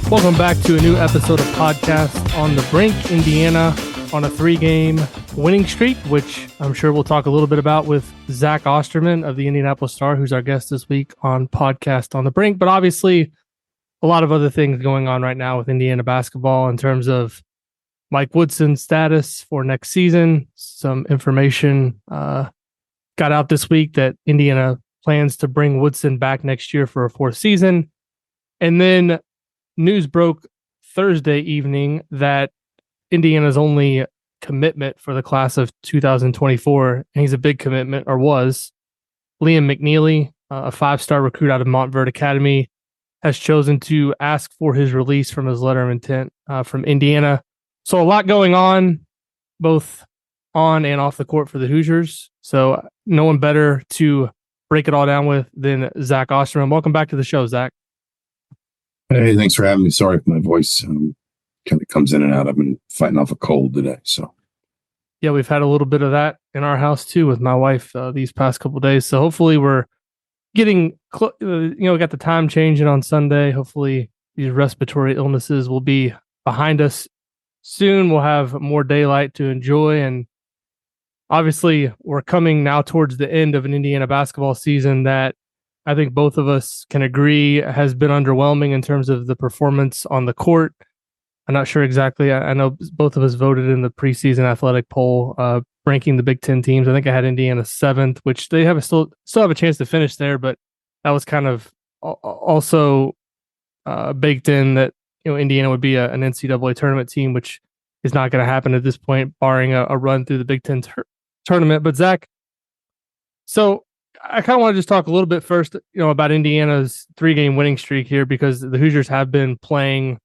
Welcome back to a new episode of Podcast on the Brink. Indiana on a 3-game winning streak, which I'm sure we'll talk a little bit about with Zach Osterman of the Indianapolis Star, who's our guest this week on Podcast on the Brink. But obviously, a lot of other things going on right now with Indiana basketball in terms of Mike Woodson's status for next season. Some information got out this week that Indiana plans to bring Woodson back next year for a 4th season. And then news broke Thursday evening that Indiana's only commitment for the class of 2024, and he's a big commitment, or was, Liam McNeely, a 5-star recruit out of Montverde Academy, has chosen to ask for his release from his letter of intent from Indiana. So a lot going on, both on and off the court for the Hoosiers. So no one better to break it all down with than Zach Osterman. Welcome back to the show, Zach. Hey, thanks for having me. Sorry if my voice kind of comes in and out. I've been fighting off a cold today. So, yeah, we've had a little bit of that in our house too with my wife these past couple of days. So hopefully we're getting, we got the time changing on Sunday. Hopefully these respiratory illnesses will be behind us soon. We'll have more daylight to enjoy. And obviously we're coming now towards the end of an Indiana basketball season that I think both of us can agree has been underwhelming in terms of the performance on the court. I'm not sure exactly. I know both of us voted in the preseason athletic poll, ranking the Big Ten teams. I think I had Indiana 7th, which they still have a chance to finish there, but that was kind of also baked in that Indiana would be an NCAA tournament team, which is not going to happen at this point, barring a run through the Big Ten tournament. But Zach, so I kind of want to just talk a little bit first, about Indiana's 3-game winning streak here, because the Hoosiers have been playing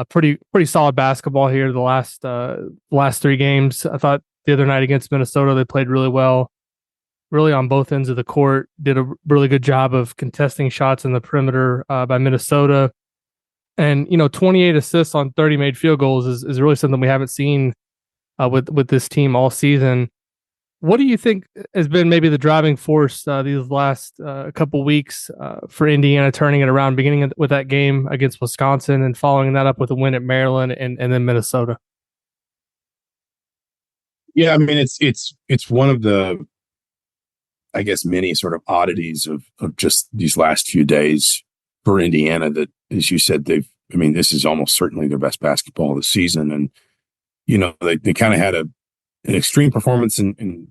pretty solid basketball here the last 3 games. I thought the other night against Minnesota, they played really well, really on both ends of the court, did a really good job of contesting shots in the perimeter by Minnesota. And, 28 assists on 30 made field goals is really something we haven't seen with this team all season. What do you think has been maybe the driving force these last couple weeks for Indiana turning it around, beginning with that game against Wisconsin and following that up with a win at Maryland and then Minnesota? Yeah, I mean, it's one of the, I guess, many sort of oddities of just these last few days for Indiana that, as you said, this is almost certainly their best basketball of the season. And, they kind of had an extreme performance in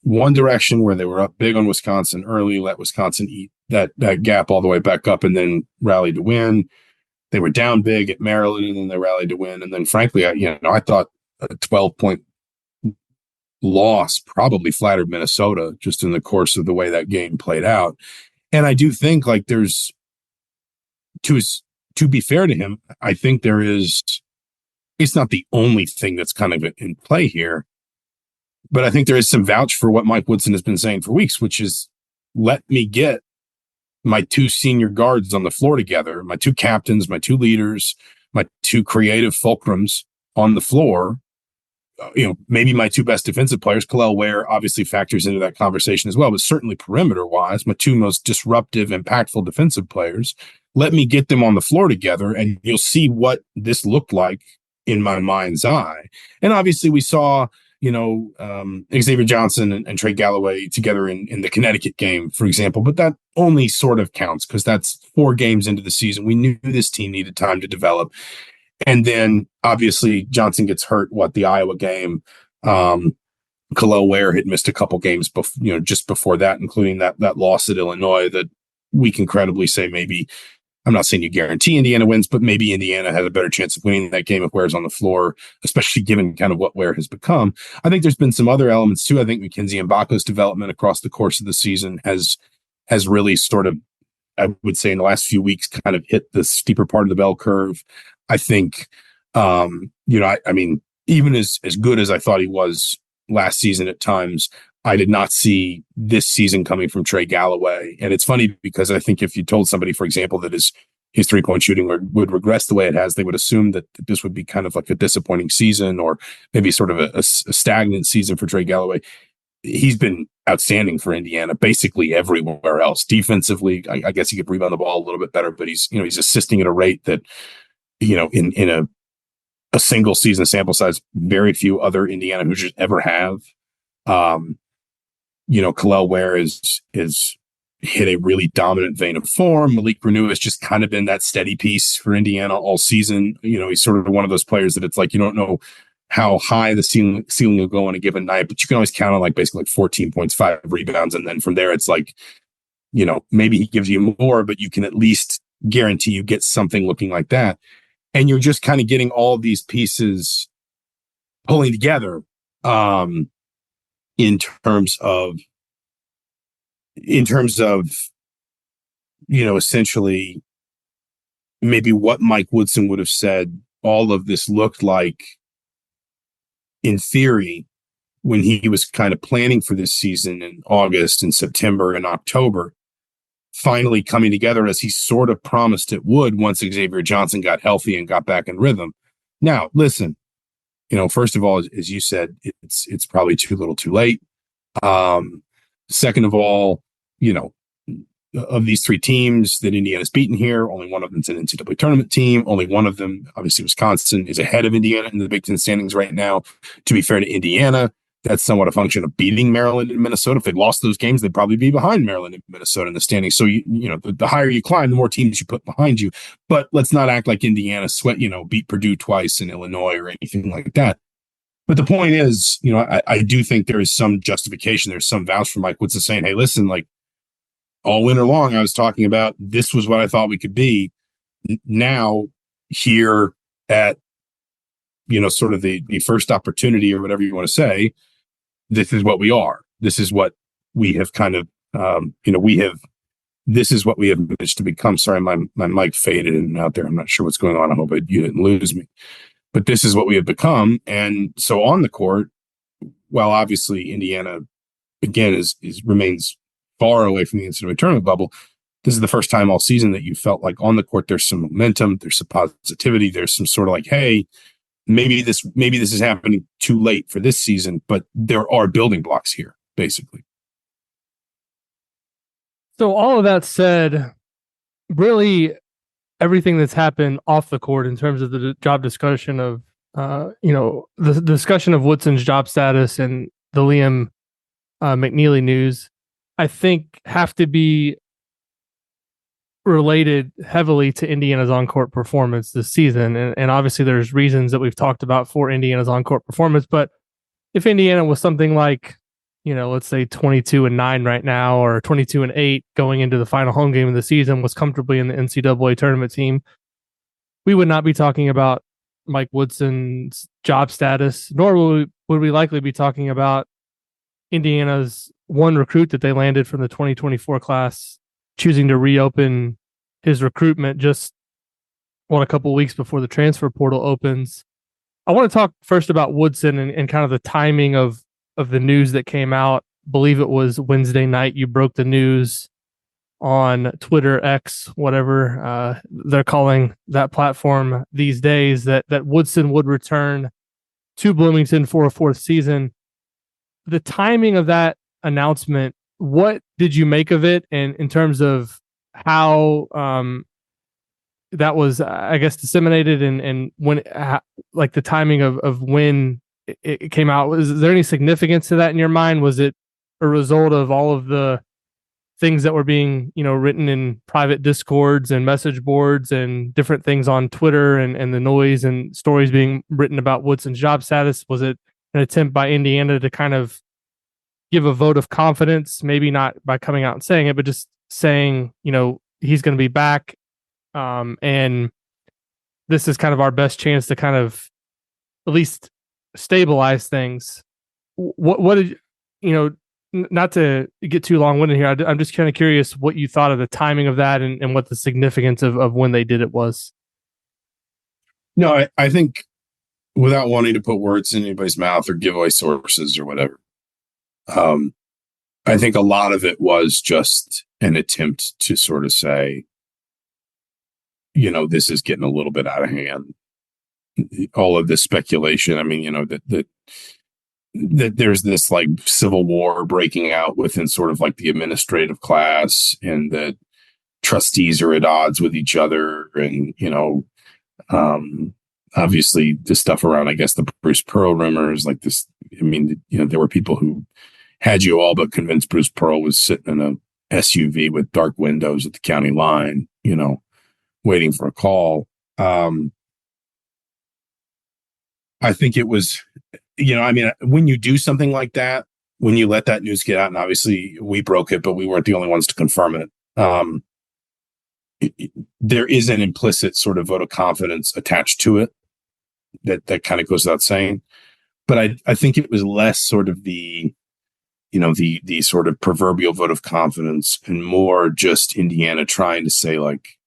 one direction where they were up big on Wisconsin early, let Wisconsin eat that gap all the way back up, and then rallied to win. They were down big at Maryland, and then they rallied to win. And then, frankly, I thought a 12-point loss probably flattered Minnesota just in the course of the way that game played out. And I do think, there's, to be fair to him, I think there is. It's not the only thing that's kind of in play here. But I think there is some vouch for what Mike Woodson has been saying for weeks, which is, let me get my 2 senior guards on the floor together, my 2 captains, my 2 leaders, my 2 creative fulcrums on the floor. Maybe my 2 best defensive players. Kel'el Ware obviously factors into that conversation as well, but certainly perimeter-wise, my 2 most disruptive, impactful defensive players. Let me get them on the floor together, and you'll see what this looked like in my mind's eye. And obviously we saw Xavier Johnson and Trey Galloway together in the Connecticut game, for example, but that only sort of counts because that's 4 games into the season. We knew this team needed time to develop. And then obviously Johnson gets hurt, the Iowa game. Kel'el Ware had missed a couple games just before that, including that loss at Illinois that we can credibly say maybe, I'm not saying you guarantee Indiana wins, but maybe Indiana has a better chance of winning that game if Ware's on the floor, especially given kind of what Ware has become. I think there's been some other elements too. I think Mackenzie Mbako's development across the course of the season has really sort of, I would say in the last few weeks, kind of hit the steeper part of the bell curve. I think, even as good as I thought he was last season at times, I did not see this season coming from Trey Galloway. And it's funny because I think if you told somebody, for example, that his 3-point shooting would regress the way it has, they would assume that this would be kind of like a disappointing season or maybe sort of a stagnant season for Trey Galloway. He's been outstanding for Indiana, basically everywhere else. Defensively, I guess he could rebound the ball a little bit better, but he's assisting at a rate that in a single season sample size, very few other Indiana Hoosiers ever have. Kalel Ware is hit a really dominant vein of form. Malik Renew has just kind of been that steady piece for Indiana all season. He's sort of one of those players that it's like you don't know how high the ceiling will go on a given night, but you can always count on basically 14 points, 5 rebounds, and then from there it's like, maybe he gives you more, but you can at least guarantee you get something looking like that. And you're just kind of getting all these pieces pulling together in terms of essentially maybe what Mike Woodson would have said all of this looked like in theory when he was kind of planning for this season in August and September and October, finally coming together as he sort of promised it would once Xavier Johnson got healthy and got back in rhythm. Now, listen, first of all, as you said, it's probably too little too late. Second of all, of these 3 teams that Indiana's beaten here, only one of them's an NCAA tournament team. Only one of them, obviously Wisconsin, is ahead of Indiana in the Big Ten standings right now. To be fair to Indiana, that's somewhat a function of beating Maryland and Minnesota. If they lost those games, they'd probably be behind Maryland and Minnesota in the standings. So, the higher you climb, the more teams you put behind you. But let's not act like Indiana beat Purdue twice in Illinois or anything like that. But the point is, I do think there is some justification. There's some vouch for Mike Woodson saying, hey, listen, all winter long, I was talking about this was what I thought we could be. Now, here at, sort of the first opportunity or whatever you want to say, this is what we are. This is what we have kind of, this is what we have managed to become. Sorry, my mic faded in and out there. I'm not sure what's going on. I hope you didn't lose me. But this is what we have become. And so on the court, while obviously Indiana, again, remains far away from the NCAA tournament bubble, this is the first time all season that you felt like on the court there's some momentum, there's some positivity, there's some sort of like, hey, maybe this is happening too late for this season, but there are building blocks here, basically. So all of that said, really everything that's happened off the court in terms of the job discussion of, the discussion of Woodson's job status and the Liam McNeely news, I think have to be related heavily to Indiana's on-court performance this season. And obviously there's reasons that we've talked about for Indiana's on-court performance, but if Indiana was something like, let's say 22-9 right now, or 22-8 going into the final home game of the season, was comfortably in the NCAA tournament team, we would not be talking about Mike Woodson's job status, nor would we likely be talking about Indiana's one recruit that they landed from the 2024 class choosing to reopen his recruitment just a couple of weeks before the transfer portal opens. I want to talk first about Woodson and kind of the timing of the news that came out. I believe it was Wednesday night. You broke the news on Twitter, X, whatever they're calling that platform these days, that Woodson would return to Bloomington for a 4th season. The timing of that announcement, what did you make of it? And in terms of how that was, I guess, disseminated and when, like the timing of when it came out, is there any significance to that in your mind? Was it a result of all of the things that were being, written in private discords and message boards and different things on Twitter and the noise and stories being written about Woodson's job status? Was it an attempt by Indiana to kind of give a vote of confidence, maybe not by coming out and saying it, but just saying, he's going to be back. And this is kind of our best chance to kind of at least stabilize things. What did, not to get too long-winded here, I'm just kind of curious what you thought of the timing of that and what the significance of when they did it was. No, I think, without wanting to put words in anybody's mouth or give away sources or whatever, I think a lot of it was just an attempt to sort of say, this is getting a little bit out of hand. All of this speculation. I mean, that there's this like civil war breaking out within sort of like the administrative class, and that trustees are at odds with each other. And, Obviously the stuff around, I guess, the Bruce Pearl rumors, like this. I mean, there were people who had you all but convinced Bruce Pearl was sitting in a SUV with dark windows at the county line, waiting for a call. I think it was, when you do something like that, when you let that news get out, and obviously we broke it, but we weren't the only ones to confirm it. There is an implicit sort of vote of confidence attached to it that kind of goes without saying. But I think it was less sort of the sort of proverbial vote of confidence and more just Indiana trying to say, like,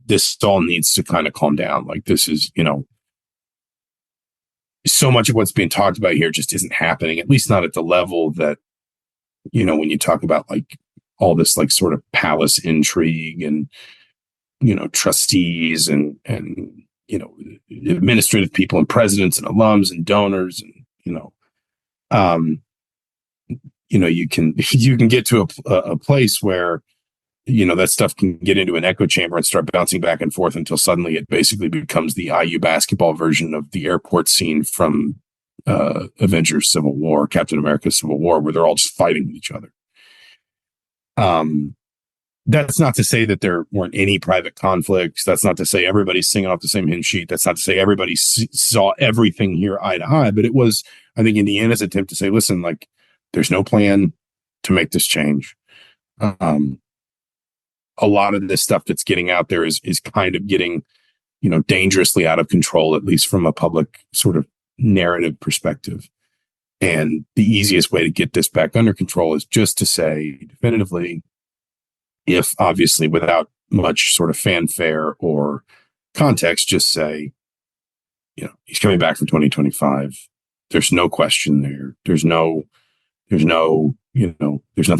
this all needs to kind of calm down. Like, this is, so much of what's being talked about here just isn't happening, at least not at the level that, when you talk about like all this like sort of palace intrigue and, trustees and administrative people and presidents and alums and donors and, you can get to a place where, that stuff can get into an echo chamber and start bouncing back and forth until suddenly it basically becomes the IU basketball version of the airport scene from Avengers Civil War, Captain America Civil War, where they're all just fighting with each other. That's not to say that there weren't any private conflicts. That's not to say everybody's singing off the same hymn sheet. That's not to say everybody saw everything here eye to eye, but it was, I think, Indiana's attempt to say, listen, like, there's no plan to make this change. A lot of this stuff that's getting out there is kind of getting, dangerously out of control, at least from a public sort of narrative perspective. And the easiest way to get this back under control is just to say definitively, if obviously without much sort of fanfare or context, just say, he's coming back for 2025. There's no question there. There's nothing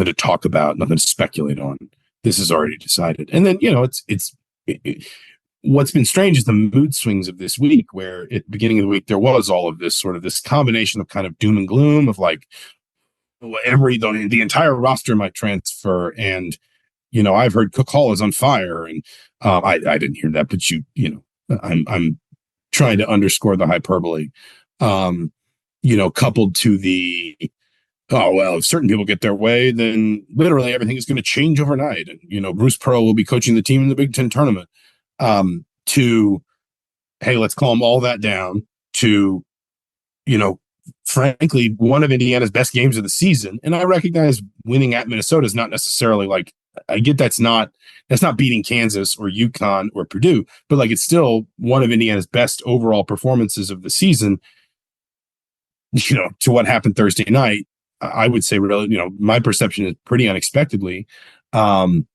to talk about, nothing to speculate on. This is already decided. And then, what's been strange is the mood swings of this week, where at the beginning of the week, there was all of this sort of this combination of kind of doom and gloom of like, the entire roster might transfer. And, I've heard Cook Hall is on fire. And I didn't hear that, but I'm trying to underscore the hyperbole, coupled to the, oh, well, if certain people get their way, then literally everything is going to change overnight. And, Bruce Pearl will be coaching the team in the Big Ten tournament. To, hey, let's calm all that down to, frankly, one of Indiana's best games of the season. And I recognize winning at Minnesota is not necessarily like, I get that's not beating Kansas or UConn or Purdue, but like, it's still one of Indiana's best overall performances of the season, to what happened Thursday night. I would say really, my perception is pretty unexpectedly. And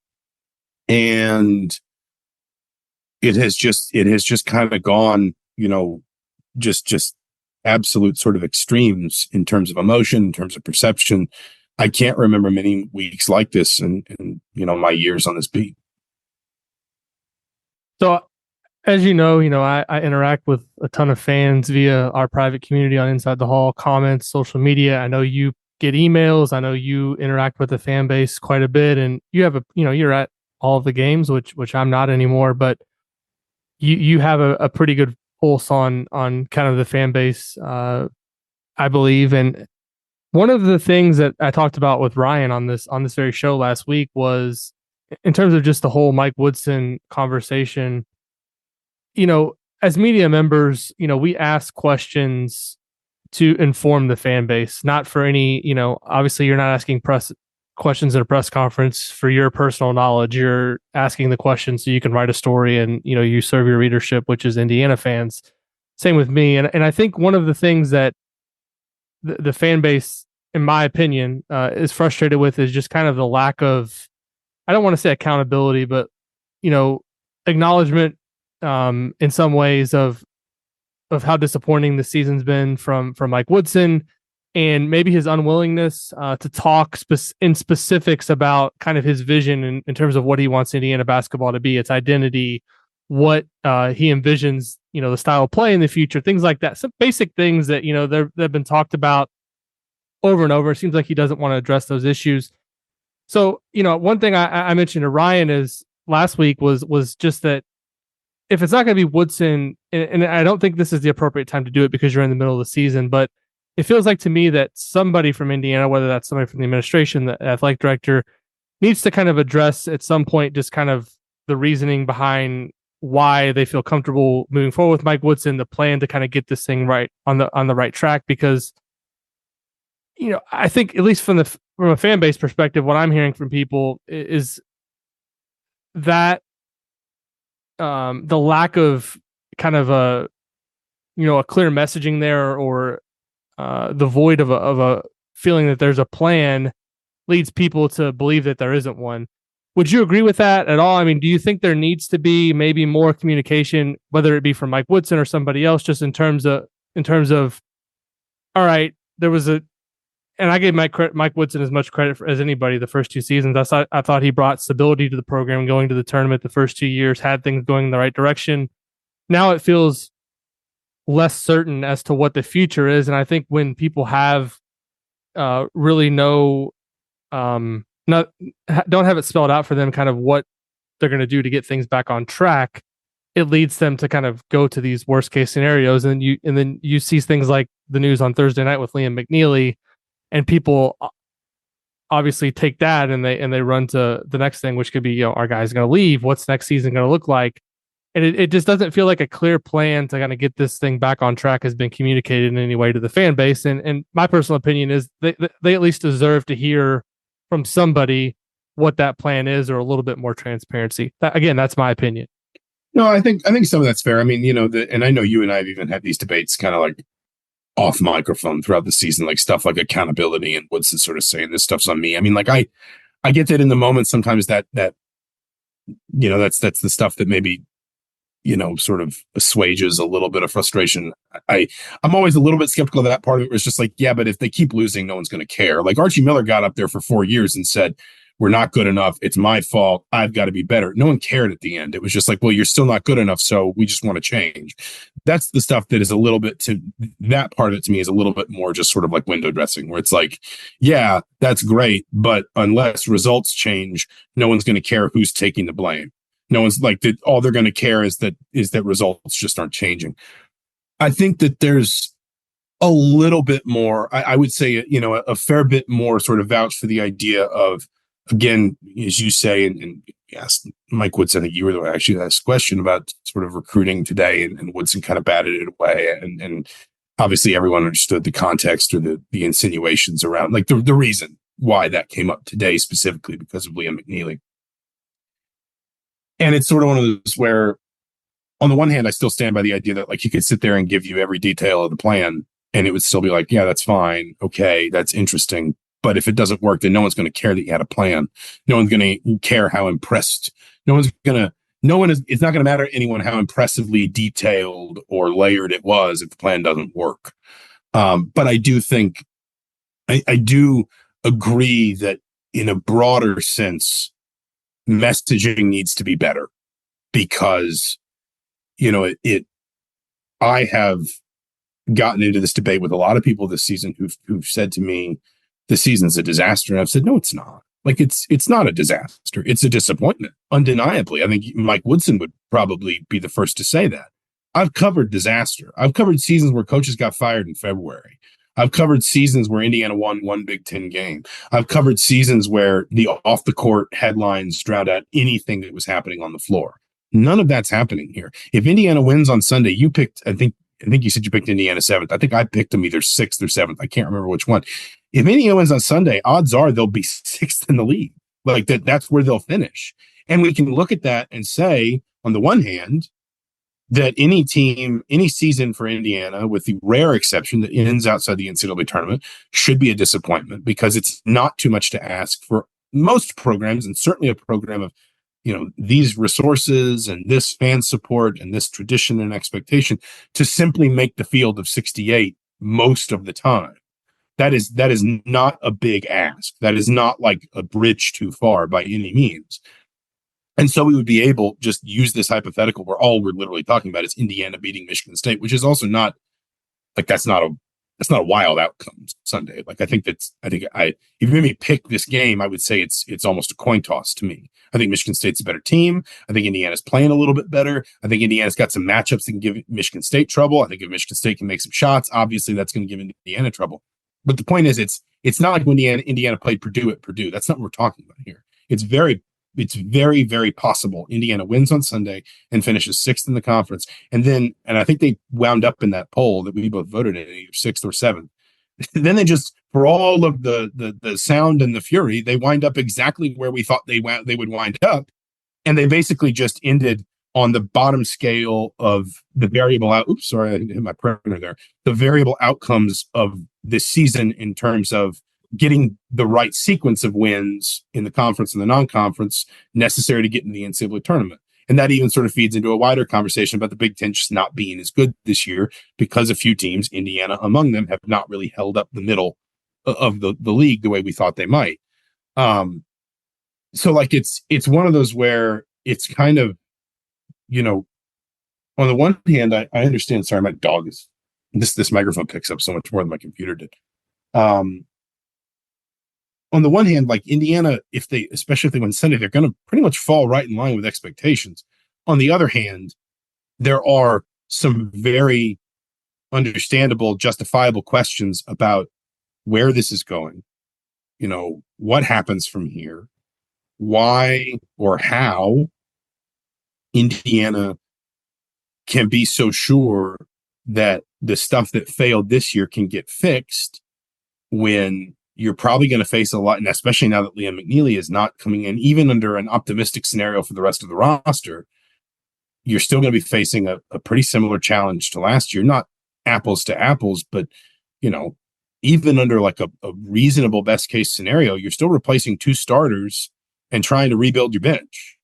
it has just kind of gone, just absolute sort of extremes in terms of emotion, in terms of perception. I can't remember many weeks like this in my years on this beat. So, as you know, I interact with a ton of fans via our private community on Inside the Hall, comments, social media. I know you get emails. I know you interact with the fan base quite a bit, and you have you're at all of the games, which I'm not anymore, but you have a pretty good pulse on kind of the fan base, I believe. And one of the things that I talked about with Ryan on this very show last week was in terms of just the whole Mike Woodson conversation. As media members, we ask questions to inform the fan base, not for any, obviously you're not asking press questions at a press conference for your personal knowledge. You're asking the questions so you can write a story and, you serve your readership, which is Indiana fans. Same with me. And I think one of the things that the fan base, in my opinion, is frustrated with is just kind of the lack of, I don't want to say accountability, but, acknowledgement in some ways of how disappointing the season's been from Mike Woodson, and maybe his unwillingness to talk in specifics about kind of his vision in terms of what he wants Indiana basketball to be, its identity, what he envisions, the style of play in the future, things like that. Some basic things that, they've been talked about over and over. It seems like he doesn't want to address those issues. So, one thing I mentioned to Ryan is last week was just that if it's not going to be Woodson, and I don't think this is the appropriate time to do it because you're in the middle of the season, but it feels like to me that somebody from Indiana, whether that's somebody from the administration, the athletic director, needs to kind of address at some point just kind of the reasoning behind why they feel comfortable moving forward with Mike Woodson, the plan to kind of get this thing right on the right track. Because I think at least from a fan base perspective, what I'm hearing from people is that the lack of kind of a clear messaging there, or the void of a feeling that there's a plan, leads people to believe that there isn't one. Would you agree with that at all? I mean, do you think there needs to be maybe more communication, whether it be from Mike Woodson or somebody else, just in terms of, all right, there was and I gave Mike Woodson as much credit as anybody the first 2 seasons. I thought he brought stability to the program going to the tournament the first 2 years, had things going in the right direction. Now it feels less certain as to what the future is. And I think when people have really don't have it spelled out for them kind of what they're going to do to get things back on track, it leads them to kind of go to these worst case scenarios. And then you see things like the news on Thursday night with Liam McNeely, and people obviously take that and they run to the next thing, which could be, our guy's going to leave. What's next season going to look like? And it just doesn't feel like a clear plan to kind of get this thing back on track has been communicated in any way to the fan base. And my personal opinion is they at least deserve to hear from somebody what that plan is, or a little bit more transparency. Again, that's my opinion. No, I think some of that's fair. I mean, and I know you and I have even had these debates kind of like off microphone throughout the season, like stuff like accountability and Woodson sort of saying this stuff's on me. I mean, like I get that in the moment sometimes that that's the stuff that maybe sort of assuages a little bit of frustration. I'm always a little bit skeptical of that part of it. It's just like, yeah, but if they keep losing, no one's going to care. Like Archie Miller got up there for 4 years and said, we're not good enough. It's my fault. I've got to be better. No one cared at the end. It was just like, well, you're still not good enough. So we just want to change. That's the stuff that is a little bit that part of it to me is a little bit more just sort of like window dressing, where it's like, yeah, that's great. But unless results change, no one's going to care who's taking the blame. No one's like that. All they're going to care is that results just aren't changing. I think that there's a little bit more, I would say, a fair bit more sort of vouch for the idea of, again, as you say, and yes, Mike Woodson, I think you were the one actually asked a question about sort of recruiting today, and Woodson kind of batted it away. And obviously everyone understood the context or the insinuations around like the reason why that came up today, specifically because of Liam McNeely. And it's sort of one of those where, on the one hand, I still stand by the idea that like he could sit there and give you every detail of the plan, and it would still be like, yeah, that's fine. Okay, that's interesting. But if it doesn't work, then no one's going to care that you had a plan. No one's going to care how impressed. It's not going to matter to anyone how impressively detailed or layered it was if the plan doesn't work. But I do think, I do agree that in a broader sense, messaging needs to be better, because, I have gotten into this debate with a lot of people this season who've said to me, the season's a disaster. And I've said, no, it's not. Like, it's not a disaster. It's a disappointment, undeniably. I think Mike Woodson would probably be the first to say that. I've covered disaster. I've covered seasons where coaches got fired in February. I've covered seasons where Indiana won one Big Ten game. I've covered seasons where the off-the-court headlines drowned out anything that was happening on the floor. None of that's happening here. If Indiana wins on Sunday, you picked, I think you said you picked Indiana 7th. I think I picked them either 6th or 7th. I can't remember which one. If Indiana wins on Sunday, odds are they'll be 6th in the league. Like that's where they'll finish. And we can look at that and say, on the one hand, that any team, any season for Indiana, with the rare exception that ends outside the NCAA tournament, should be a disappointment, because it's not too much to ask for most programs, and certainly a program of, these resources and this fan support and this tradition and expectation, to simply make the field of 68 most of the time. That is not a big ask. That is not like a bridge too far by any means. And so we would be able to just use this hypothetical where all we're literally talking about is Indiana beating Michigan State, which is also not like, that's not a wild outcome Sunday. Like, if you made me pick this game, I would say it's almost a coin toss to me. I think Michigan State's a better team. I think Indiana's playing a little bit better. I think Indiana's got some matchups that can give Michigan State trouble. I think if Michigan State can make some shots, obviously that's going to give Indiana trouble. But the point is, it's not like when Indiana played Purdue at Purdue. That's not what we're talking about here. It's very, very possible Indiana wins on Sunday and finishes sixth in the conference. And I think they wound up in that poll that we both voted in, either sixth or seventh. Then they just, for all of the sound and the fury, they wind up exactly where we thought they would wind up. And they basically just ended on the bottom scale of the variable out. Oops, sorry, I hit my printer there. The variable outcomes of this season in terms of getting the right sequence of wins in the conference and the non-conference necessary to get in the NCAA tournament. And that even sort of feeds into a wider conversation about the Big Ten just not being as good this year because a few teams, Indiana among them, have not really held up the middle of the league the way we thought they might. So like it's one of those where it's kind of, you know, on the one hand, I understand. Sorry, my dog is this microphone picks up so much more than my computer did. On the one hand, like Indiana, especially if they win Sunday, they're going to pretty much fall right in line with expectations. On the other hand, there are some very understandable, justifiable questions about where this is going. You know, what happens from here? Why or how Indiana can be so sure that the stuff that failed this year can get fixed when you're probably going to face a lot, and especially now that Liam McNeely is not coming in, even under an optimistic scenario for the rest of the roster, you're still going to be facing a pretty similar challenge to last year. Not apples to apples, but, you know, even under like a reasonable best case scenario, you're still replacing two starters and trying to rebuild your bench.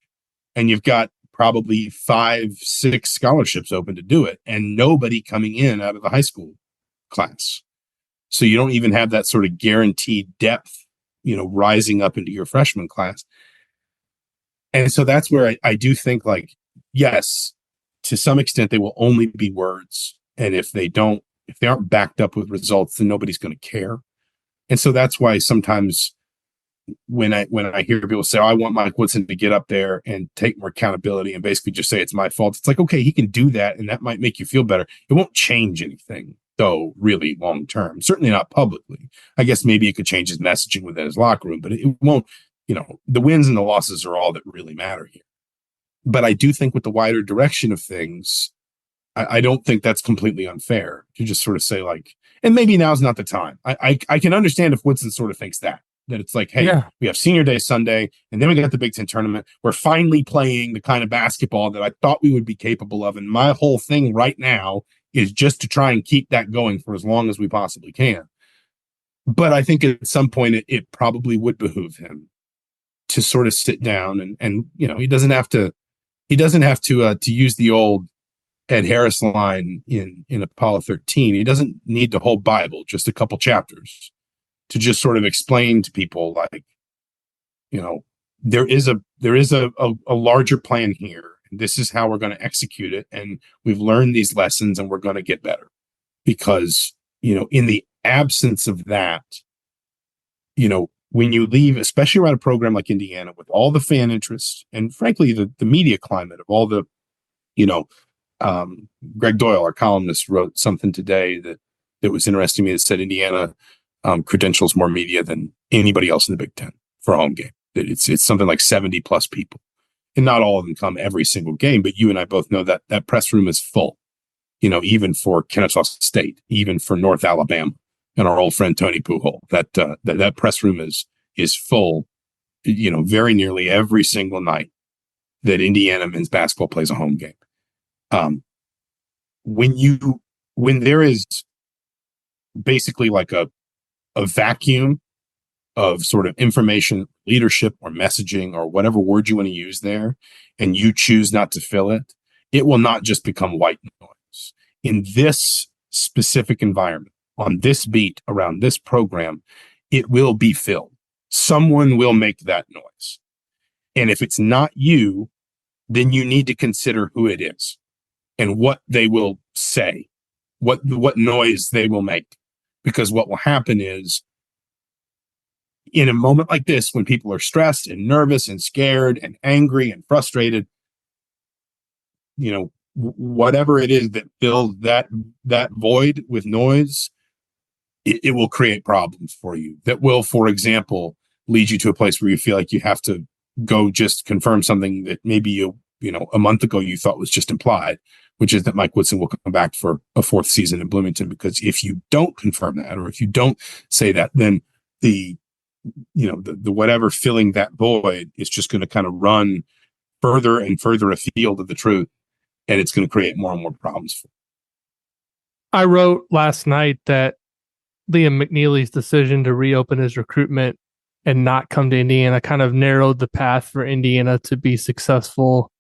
And you've got probably 5-6 scholarships open to do it, and nobody coming in out of the high school class. So you don't even have that sort of guaranteed depth, you know, rising up into your freshman class. And so that's where I do think, like, yes, to some extent, they will only be words. And if they aren't backed up with results, then nobody's going to care. And so that's why sometimes when I hear people say, oh, I want Mike Woodson to get up there and take more accountability and basically just say it's my fault. It's like, okay, he can do that, and that might make you feel better. It won't change anything, though, really long term. Certainly not publicly. I guess maybe it could change his messaging within his locker room, but it won't. You know, the wins and the losses are all that really matter here. But I do think with the wider direction of things, I don't think that's completely unfair to just sort of say, like, and maybe now's not the time. I can understand if Woodson sort of thinks that it's like, hey, we have Senior Day Sunday, and then we got the Big Ten tournament. We're finally playing the kind of basketball that I thought we would be capable of. And my whole thing right now is just to try and keep that going for as long as we possibly can. But I think at some point it probably would behoove him to sort of sit down and you know, he doesn't have to use the old Ed Harris line in Apollo 13. He doesn't need the whole Bible, just a couple chapters, to just sort of explain to people, like, you know, there is a larger plan here. And this is how we're going to execute it. And we've learned these lessons, and we're going to get better. Because, you know, in the absence of that, you know, when you leave, especially around a program like Indiana, with all the fan interest and frankly the media climate of all the, you know, Greg Doyle, our columnist, wrote something today that was interesting to me that said Indiana credentials more media than anybody else in the Big Ten for a home game. It's something like 70 plus people, and not all of them come every single game. But you and I both know that that press room is full. You know, even for Kennesaw State, even for North Alabama, and our old friend Tony Pujol, that press room is full. You know, very nearly every single night that Indiana men's basketball plays a home game. When there is basically like a vacuum of sort of information, leadership, or messaging, or whatever word you want to use there, and you choose not to fill it, it will not just become white noise. In this specific environment, on this beat, around this program, it will be filled. Someone will make that noise. And if it's not you, then you need to consider who it is and what they will say, what noise they will make. Because what will happen is in a moment like this, when people are stressed and nervous and scared and angry and frustrated, whatever it is that fills that void with noise, it will create problems for you that will, for example, lead you to a place where you feel like you have to go just confirm something that maybe a month ago you thought was just implied, which is that Mike Woodson will come back for a fourth season in Bloomington. Because if you don't confirm that, or if you don't say that, then the whatever filling that void is just going to kind of run further and further afield of the truth, and it's going to create more and more problems for you. I wrote last night that Liam McNeely's decision to reopen his recruitment and not come to Indiana kind of narrowed the path for Indiana to be successful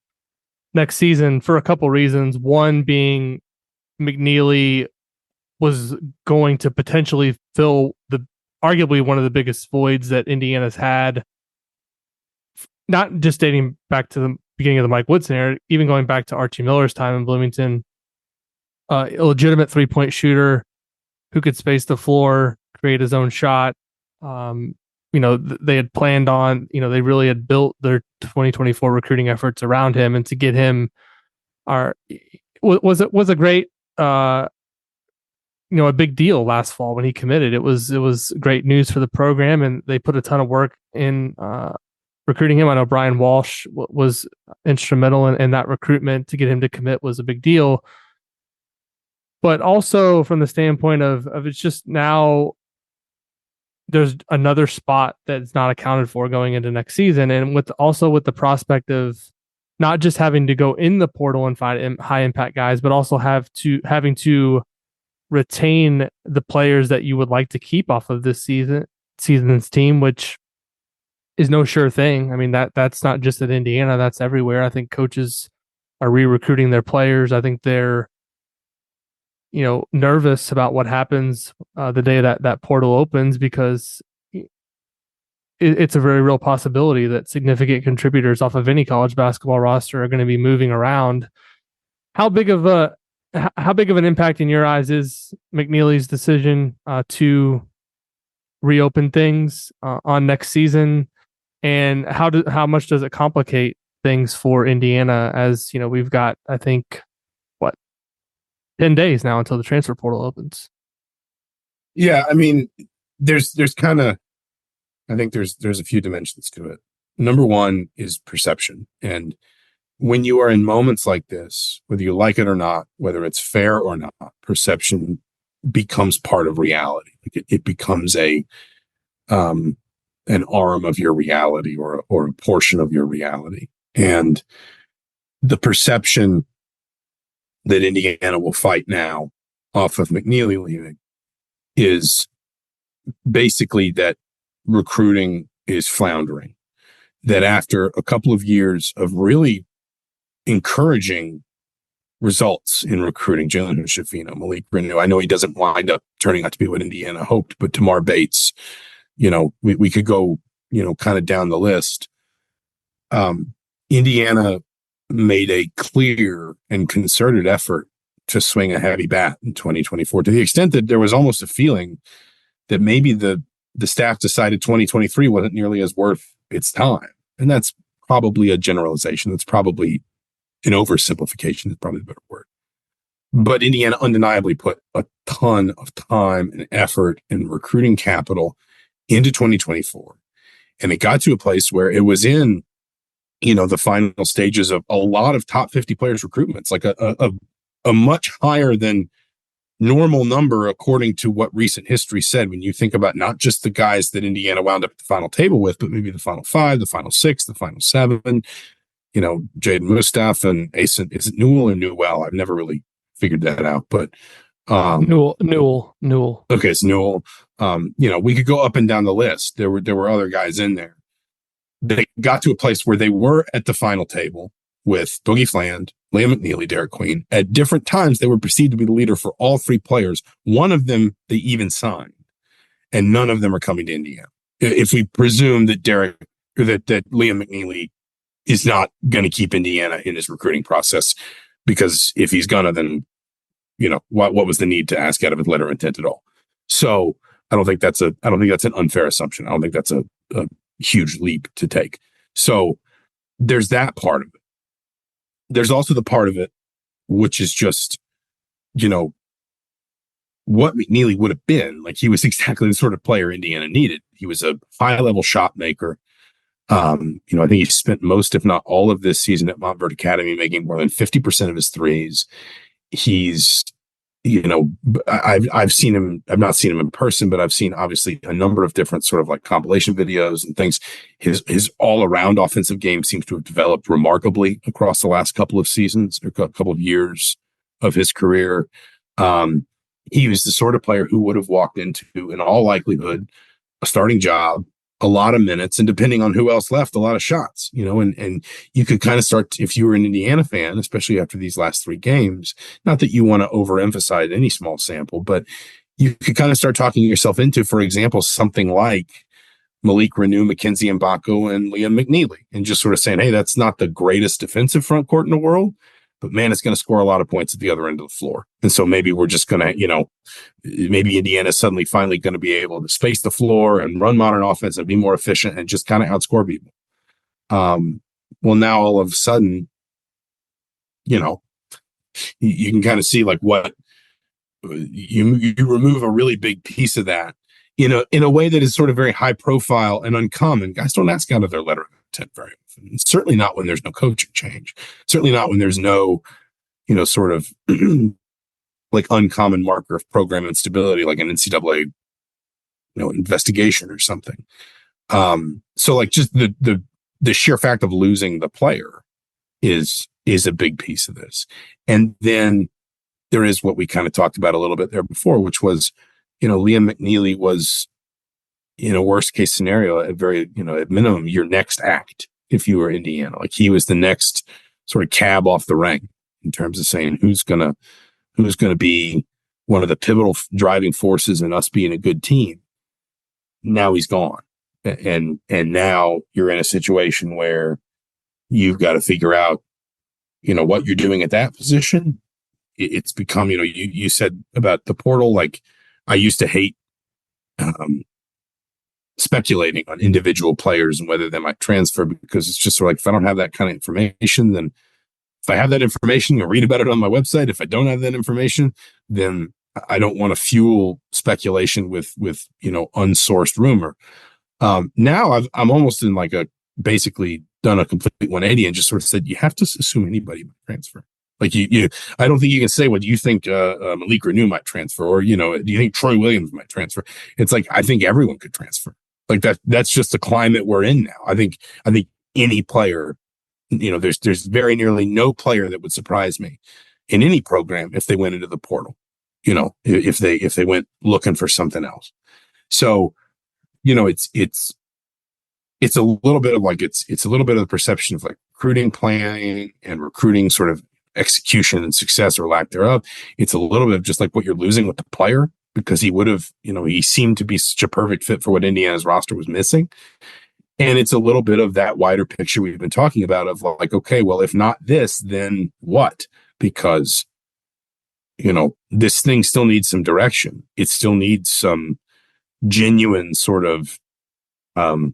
next season for a couple reasons. One being McNeely was going to potentially fill arguably one of the biggest voids that Indiana's had, not just dating back to the beginning of the Mike Woodson era, even going back to Archie Miller's time in Bloomington. A legitimate 3-point shooter who could space the floor, create his own shot. They had planned on, they really had built their 2024 recruiting efforts around him, and to get him was a great, a big deal last fall when he committed. It was great news for the program, and they put a ton of work in recruiting him. I know Brian Walsh was instrumental in that recruitment. To get him to commit was a big deal. But also from the standpoint of it's just now there's another spot that's not accounted for going into next season. And with the prospect of not just having to go in the portal and find high impact guys, but also having to retain the players that you would like to keep off of this season's team, which is no sure thing. I mean, that's not just at Indiana, that's everywhere. I think coaches are re-recruiting their players. I think they're nervous about what happens the day that portal opens, because it's a very real possibility that significant contributors off of any college basketball roster are going to be moving around. How big of an impact in your eyes is McNeely's decision to reopen things on next season, and how much does it complicate things for Indiana? As we've got, I think, 10 days now until the transfer portal opens. Yeah, I mean, there's kind of, I think there's a few dimensions to it. Number one is perception. And when you are in moments like this, whether you like it or not, whether it's fair or not, perception becomes part of reality. It becomes an arm of your reality, or a portion of your reality. And the perception that Indiana will fight now off of McNeely leaving is basically that recruiting is floundering. That after a couple of years of really encouraging results in recruiting, Jalen Shafino, Malik Renew, I know he doesn't wind up turning out to be what Indiana hoped, but Tamar Bates, we could go, kind of down the list. Indiana made a clear and concerted effort to swing a heavy bat in 2024, to the extent that there was almost a feeling that maybe the staff decided 2023 wasn't nearly as worth its time. And that's probably a generalization. That's probably an oversimplification, is probably the better word. But Indiana undeniably put a ton of time and effort and recruiting capital into 2024. And it got to a place where it was in the final stages of a lot of top 50 players recruitments, like a much higher than normal number, according to what recent history said. When you think about not just the guys that Indiana wound up at the final table with, but maybe the final 5, the final 6, the final 7, Jaden Mustaf and Asen, is it Newell or Newell? I've never really figured that out, but Newell. Okay, it's Newell. We could go up and down the list. There were other guys in there. They got to a place where they were at the final table with Boogie Fland, Liam McNeely, Derek Queen. At different times, they were perceived to be the leader for all three players. One of them they even signed, and none of them are coming to Indiana. If we presume that that Liam McNeely is not going to keep Indiana in his recruiting process, because if he's gonna, then what was the need to ask out of his letter of intent at all? So I don't think that's an unfair assumption. I don't think that's a huge leap to take. So there's that part of it. There's also the part of it which is just, you know, what McNeely would have been. Like, he was exactly the sort of player Indiana needed. He was a high level shot maker. You know, I think he spent most, if not all, of this season at Montverde Academy making more than 50% of his threes. He's, you know, I've seen him. I've not seen him in person, but I've seen obviously a number of different sort of like compilation videos and things. His all around offensive game seems to have developed remarkably across the last couple of seasons or couple of years of his career. He was the sort of player who would have walked into, in all likelihood, a starting job, a lot of minutes, and depending on who else left, a lot of shots, you know, and you could kind of start, if you were an Indiana fan, especially after these last 3 games, not that you want to overemphasize any small sample, but you could kind of start talking yourself into, for example, something like Malik Renew, Mackenzie Mbako, and Liam McNeely, and just sort of saying, hey, that's not the greatest defensive front court in the world, but man, it's going to score a lot of points at the other end of the floor. And so maybe we're just going to, you know, maybe Indiana's suddenly finally going to be able to space the floor and run modern offense and be more efficient and just kind of outscore people. Well, now all of a sudden, you know, you can kind of see like what you remove a really big piece of that in a way that is sort of very high profile and uncommon. Guys don't ask out of their letter of intent very often. Certainly not when there's no coaching change. Certainly not when there's no, you know, sort of like uncommon marker of program instability, like an NCAA, you know, investigation or something. So like just the sheer fact of losing the player is a big piece of this. And then there is what we kind of talked about a little bit there before, which was, you know, Liam McNeely was, in a worst case scenario, at minimum, your next act if you were Indiana. Like, he was the next sort of cab off the rank in terms of saying who's gonna be one of the pivotal driving forces in us being a good team. Now he's gone. And now you're in a situation where you've got to figure out, you know, what you're doing at that position. It's become, you know, you said about the portal, like, I used to hate speculating on individual players and whether they might transfer, because it's just sort of like, if I don't have that kind of information, then if I have that information, you'll read about it on my website. If I don't have that information, then I don't want to fuel speculation with, you know, unsourced rumor. Now I'm almost in like basically done a complete 180 and just sort of said, you have to assume anybody might transfer. Like I don't think you can say what you think Malik Renew might transfer, or, you know, do you think Troy Williams might transfer? It's like, I think everyone could transfer. Like that's just the climate we're in now. I think any player, you know, there's very nearly no player that would surprise me in any program if they went into the portal, you know, if they went looking for something else. So, you know, it's a little bit of like, it's a little bit of the perception of like recruiting planning and recruiting sort of execution and success or lack thereof. It's a little bit of just like what you're losing with the player, because he would have, you know, he seemed to be such a perfect fit for what Indiana's roster was missing. And it's a little bit of that wider picture we've been talking about of like, okay, well, if not this, then what? Because, you know, this thing still needs some direction. It still needs some genuine sort of, you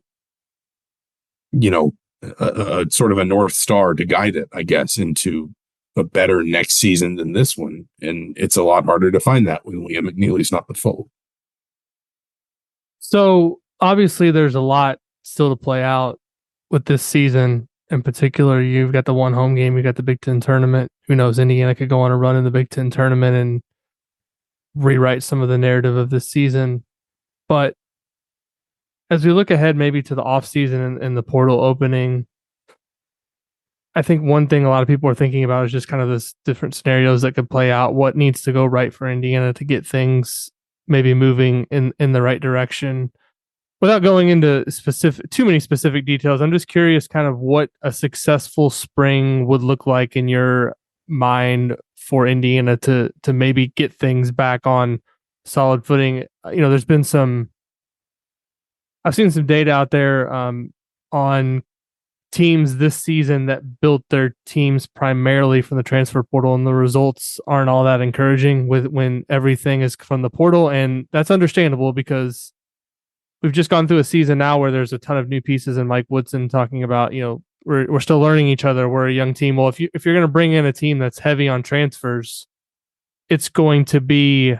know, a sort of a North Star to guide it, I guess, into a better next season than this one. And it's a lot harder to find that when Liam McNeely's not in the fold. So obviously there's a lot still to play out with this season. In particular, you've got the one home game, you got the Big Ten tournament. Who knows, Indiana could go on a run in the Big Ten tournament and rewrite some of the narrative of this season. But as we look ahead maybe to the offseason and the portal opening, I think one thing a lot of people are thinking about is just kind of this different scenarios that could play out. What needs to go right for Indiana to get things maybe moving in the right direction? Without going into too many specific details, I'm just curious kind of what a successful spring would look like in your mind for Indiana to maybe get things back on solid footing. You know, there's been I've seen some data out there on teams this season that built their teams primarily from the transfer portal, and the results aren't all that encouraging with when everything is from the portal, and that's understandable because we've just gone through a season now where there's a ton of new pieces, and Mike Woodson talking about, we're still learning each other. We're a young team. Well, if you're going to bring in a team that's heavy on transfers, it's going to be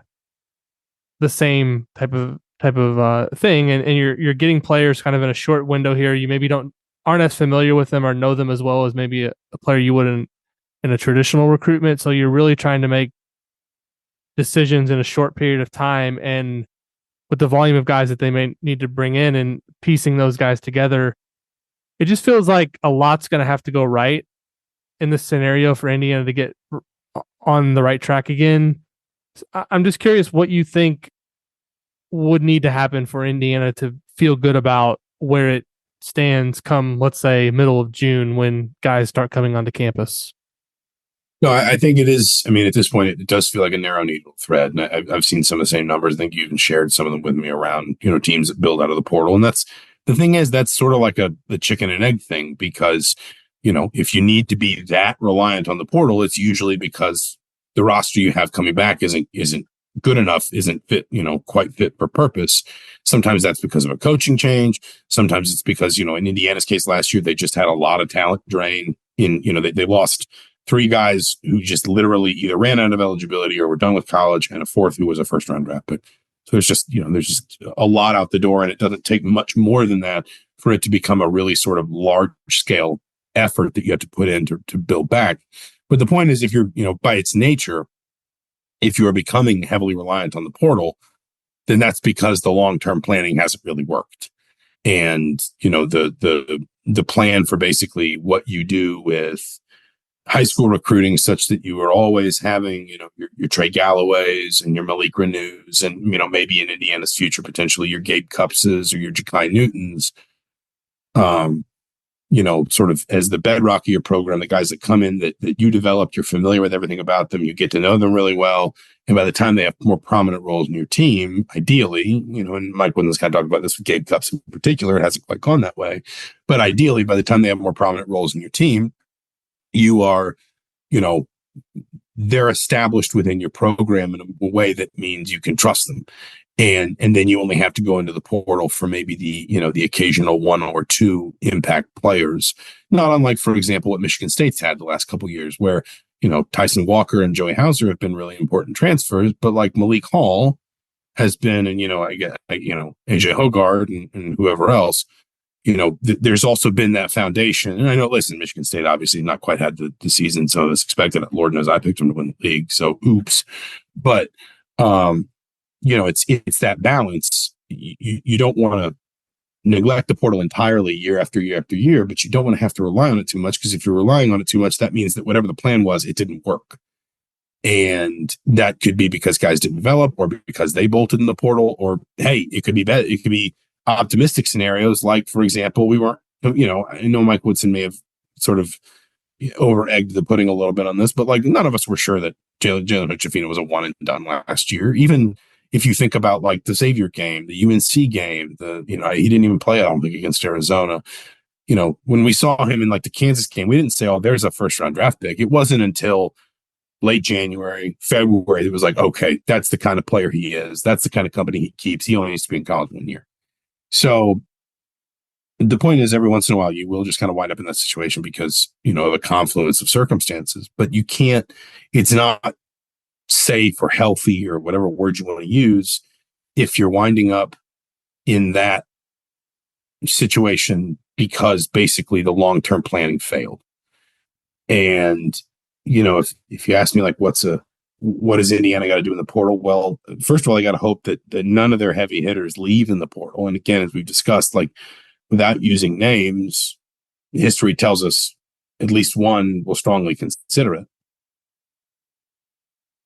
the same type of thing, and you're getting players kind of in a short window here. You maybe aren't as familiar with them or know them as well as maybe a player you would in a traditional recruitment. So you're really trying to make decisions in a short period of time, and with the volume of guys that they may need to bring in and piecing those guys together, it just feels like a lot's going to have to go right in this scenario for Indiana to get on the right track again. I'm just curious what you think would need to happen for Indiana to feel good about where it stands come, let's say, middle of June when guys start coming onto campus. No, I think it is. I mean, at this point, it does feel like a narrow needle thread. And I've seen some of the same numbers. I think you even shared some of them with me around, teams that build out of the portal. And that's the thing is, that's sort of like the chicken and egg thing, because, if you need to be that reliant on the portal, it's usually because the roster you have coming back isn't good enough, isn't fit, quite fit for purpose. Sometimes that's because of a coaching change. Sometimes it's because, in Indiana's case last year, they just had a lot of talent drain in, they lost 3 guys who just literally either ran out of eligibility or were done with college, and a 4th who was a first-round draft pick. So there's just a lot out the door, and it doesn't take much more than that for it to become a really sort of large-scale effort that you have to put in to build back. But the point is, if you're, by its nature, if you are becoming heavily reliant on the portal, then that's because the long-term planning hasn't really worked. And, the plan for basically what you do with high school recruiting, such that you are always having, your Trey Galloways and your Malik Renews, and, maybe in Indiana's future, potentially your Gabe Cupses or your Ja'Kai Newtons, sort of as the bedrock of your program, the guys that come in that you developed, you're familiar with everything about them, you get to know them really well. And by the time they have more prominent roles in your team, ideally, and Mike Woodland's kind of talked about this with Gabe Cups in particular, it hasn't quite gone that way. But ideally, by the time they have more prominent roles in your team, you are, they're established within your program in a way that means you can trust them. And then you only have to go into the portal for maybe the occasional 1 or 2 impact players. Not unlike, for example, what Michigan State's had the last couple of years, where, Tyson Walker and Joey Hauser have been really important transfers, but like Malik Hall has been, and, I get, AJ Hoggard and whoever else, there's also been that foundation. And I know, listen, Michigan State obviously not quite had the season, so it's expected. Lord knows I picked them to win the league, so oops. But, it's that balance. You don't want to neglect the portal entirely year after year after year, but you don't want to have to rely on it too much, because if you're relying on it too much, that means that whatever the plan was, it didn't work. And that could be because guys didn't develop, or because they bolted in the portal, or hey, it could be better. It could be optimistic scenarios, like, for example, we weren't, I know Mike Woodson may have sort of over-egged the pudding a little bit on this, but like, none of us were sure that Jalen Hood-Schifino was a one and done last year. Even if you think about like the Xavier game, the UNC game, he didn't even play, I don't think, against Arizona. When we saw him in like the Kansas game, we didn't say, oh, there's a first-round draft pick. It wasn't until late January, February, it was like, okay, that's the kind of player he is. That's the kind of company he keeps. He only needs to be in college 1 year. So the point is, every once in a while, you will just kind of wind up in that situation because, of a confluence of circumstances. But you can't, it's not safe or healthy or whatever word you want to use if you're winding up in that situation because basically the long-term planning failed. And, if you ask me, like, what does Indiana got to do in the portal? Well, first of all, they got to hope that none of their heavy hitters leave in the portal. And again, as we've discussed, like, without using names, history tells us at least one will strongly consider it.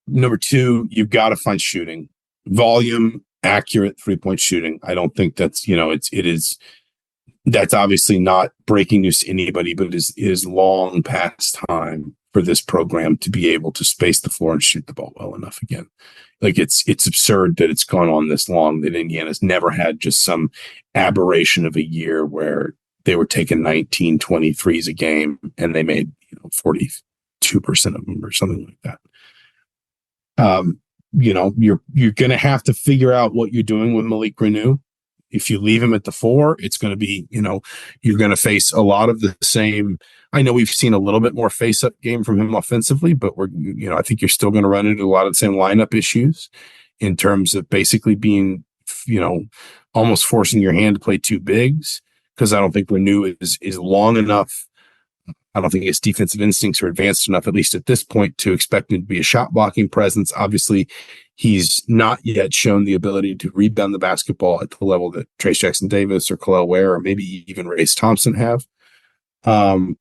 Number 2, you've got to find shooting volume, accurate 3-point shooting. I don't think that's, that's obviously not breaking news to anybody, but it is long past time for this program to be able to space the floor and shoot the ball well enough again. Like, it's absurd that it's gone on this long, that Indiana's never had just some aberration of a year where they were taking 19, 23s a game, and they made 42% of them or something like that. You're going to have to figure out what you're doing with Malik Renew. If you leave him at the 4, it's going to be, you're going to face a lot of the same. I know we've seen a little bit more face-up game from him offensively, but I think you're still going to run into a lot of the same lineup issues in terms of basically being, almost forcing your hand to play 2 bigs, because I don't think Renew is long enough. I don't think his defensive instincts are advanced enough, at least at this point, to expect him to be a shot blocking presence. Obviously, he's not yet shown the ability to rebound the basketball at the level that Trace Jackson Davis or Khalil Ware or maybe even Race Thompson have. And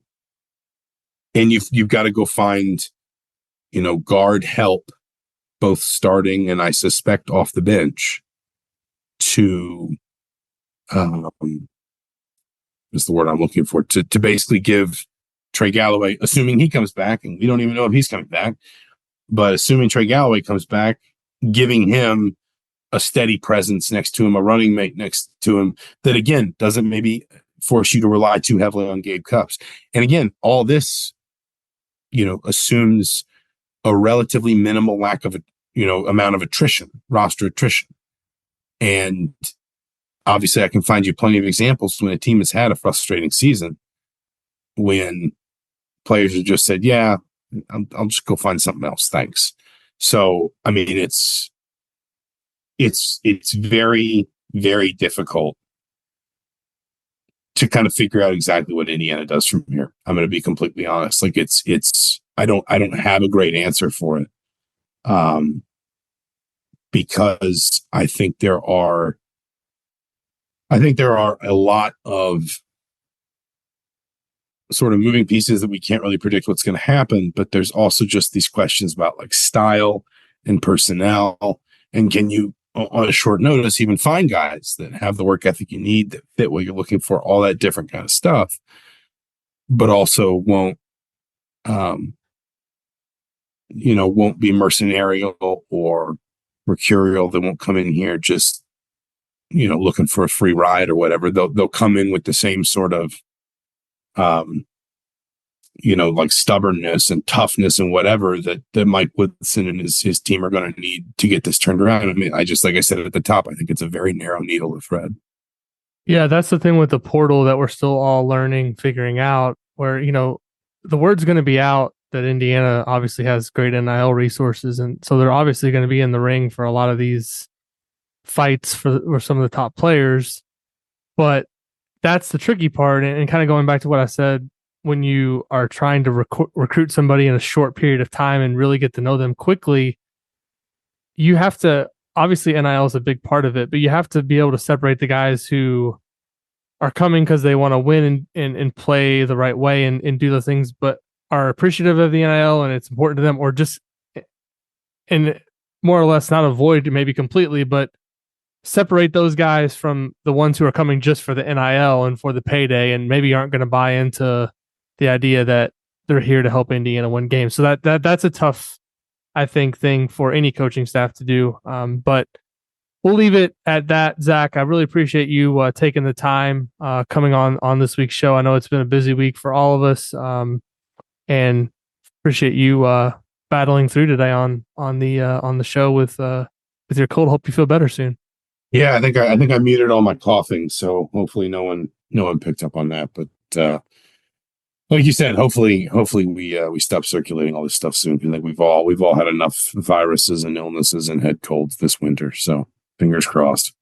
you've got to go find, guard help, both starting and I suspect off the bench, to is the word I'm looking for, to basically give Trey Galloway, assuming he comes back, and we don't even know if he's coming back, but assuming Trey Galloway comes back, giving him a steady presence next to him, a running mate next to him, that again doesn't maybe force you to rely too heavily on Gabe Cupps. And again, all this, assumes a relatively minimal lack of, amount of attrition, roster attrition. And obviously I can find you plenty of examples when a team has had a frustrating season when players have just said, yeah, I'll just go find something else. Thanks. So, I mean, it's very, very difficult to kind of figure out exactly what Indiana does from here. I'm going to be completely honest. Like I don't have a great answer for it. Because I think there are a lot of sort of moving pieces that we can't really predict what's going to happen, but there's also just these questions about like style and personnel, and can you on a short notice even find guys that have the work ethic you need, that fit what you're looking for, all that different kind of stuff, but also won't be mercenarial or mercurial. They won't come in here just looking for a free ride or whatever. They'll come in with the same sort of like stubbornness and toughness and whatever that Mike Woodson and his team are going to need to get this turned around. I mean, like I said at the top, I think it's a very narrow needle to thread. Yeah, that's the thing with the portal that we're still all learning, figuring out, where, the word's going to be out that Indiana obviously has great NIL resources. And so they're obviously going to be in the ring for a lot of these fights for some of the top players. But that's the tricky part. And kind of going back to what I said, when you are trying to recruit somebody in a short period of time and really get to know them quickly, you have to, obviously NIL is a big part of it, but you have to be able to separate the guys who are coming because they want to win and play the right way and do the things, but are appreciative of the NIL and it's important to them, or just, and more or less not avoid maybe completely, but separate those guys from the ones who are coming just for the NIL and for the payday and maybe aren't going to buy into the idea that they're here to help Indiana win games. So that's a tough, I think, thing for any coaching staff to do. But we'll leave it at that. Zach, I really appreciate you taking the time coming on this week's show. I know it's been a busy week for all of us, and appreciate you battling through today on the show with your cold. Hope you feel better soon. Yeah, I think I muted all my coughing, so hopefully no one picked up on that. But like you said, hopefully we stop circulating all this stuff soon. I think we've all had enough viruses and illnesses and head colds this winter. So fingers crossed.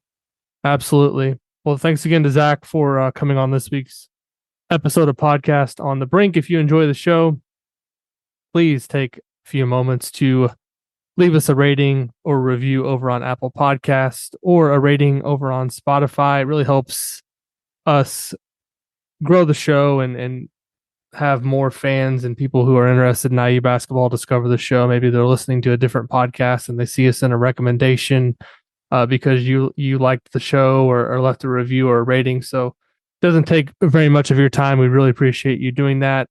Absolutely. Well, thanks again to Zach for coming on this week's episode of Podcast on the Brink. If you enjoy the show, please take a few moments to leave us a rating or review over on Apple Podcast or a rating over on Spotify. It really helps us grow the show and have more fans and people who are interested in IU basketball discover the show. Maybe they're listening to a different podcast and they see us in a recommendation because you liked the show or left a review or a rating. So it doesn't take very much of your time. We really appreciate you doing that.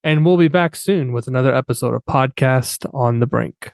And we'll be back soon with another episode of Podcast on the Brink.